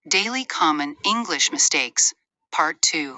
Daily Common English Mistakes, Part 2.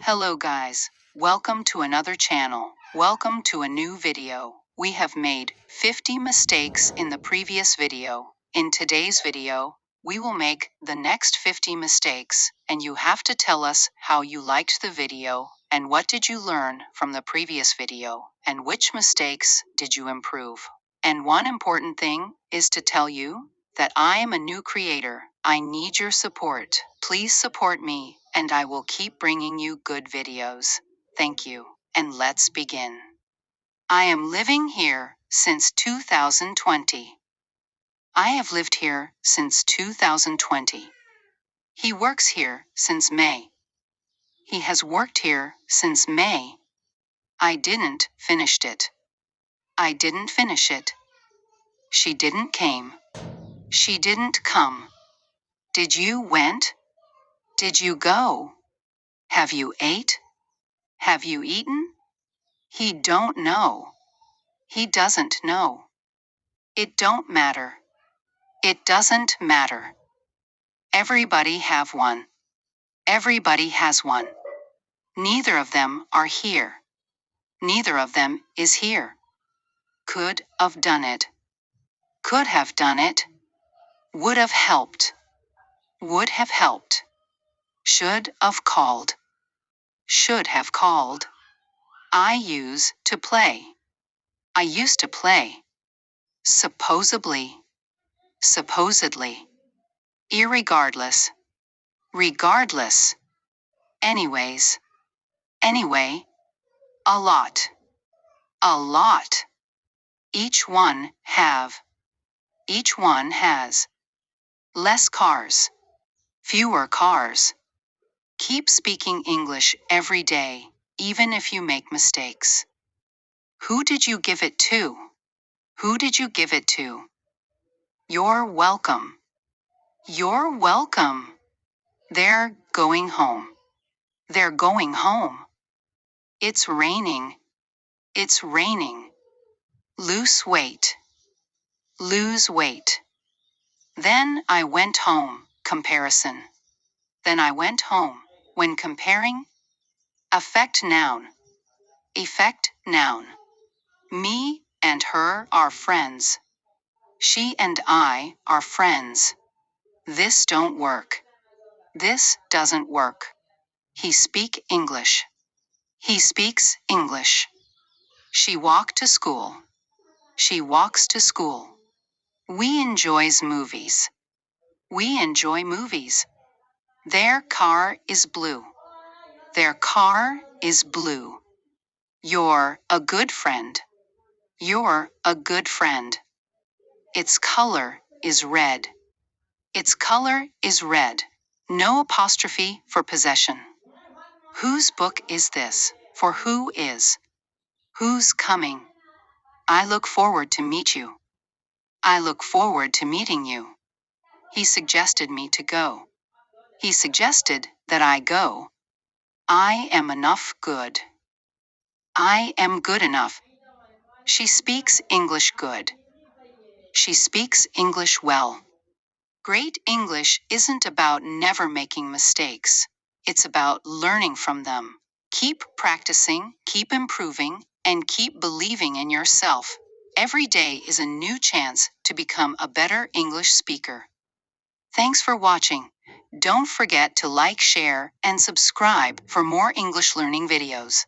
Hello guys, welcome to another channel. Welcome to a new video. We have made 50 mistakes in the previous video. In today's video, we will make the next 50 mistakes, and you have to tell us how you liked the video, and what did you learn from the previous video, and which mistakes did you improve. And one important thing is to tell you that I am a new creator. I need your support. Please support me, and I will keep bringing you good videos. Thank you. And let's begin. I am living here since 2020. I have lived here since 2020. He works here since May. He has worked here since May. I didn't finished it. I didn't finish it. She didn't came. She didn't come. Did you went? Did you go? Have you ate? Have you eaten? He don't know. He doesn't know. It don't matter. It doesn't matter. Everybody have one. Everybody has one. Neither of them are here. Neither of them is here. Could have done it. Could have done it. Would have helped. Would have helped. Should have called. Should have called. I use to play. I used to play. Supposedly. Supposedly. Irregardless. Regardless. Anyways. Anyway. A lot. A lot. Each one have. Each one has. Less cars. Fewer cars. Keep speaking English every day, even if you make mistakes. Who did you give it to? Who did you give it to? You're welcome. You're welcome. They're going home. They're going home. It's raining. It's raining. Lose weight. Lose weight. Then I went home. Comparison. Then I went home. When comparing. Affect noun. Effect noun. Me and her are friends. She and I are friends. This don't work. This doesn't work. He speak English. He speaks English. She walk to school. She walks to school. We enjoys movies. We enjoy movies. Their car is blue. Their car is blue. You're a good friend. You're a good friend. Its color is red. Its color is red. No apostrophe for possession. Whose book is this? For who is? Who's coming? I look forward to meet you. I look forward to meeting you. He suggested me to go. He suggested that I go. I am enough good. I am good enough. She speaks English good. She speaks English well. Great English isn't about never making mistakes. It's about learning from them. Keep practicing, keep improving, and keep believing in yourself. Every day is a new chance to become a better English speaker. Thanks for watching. Don't forget to like, share, and subscribe for more English learning videos.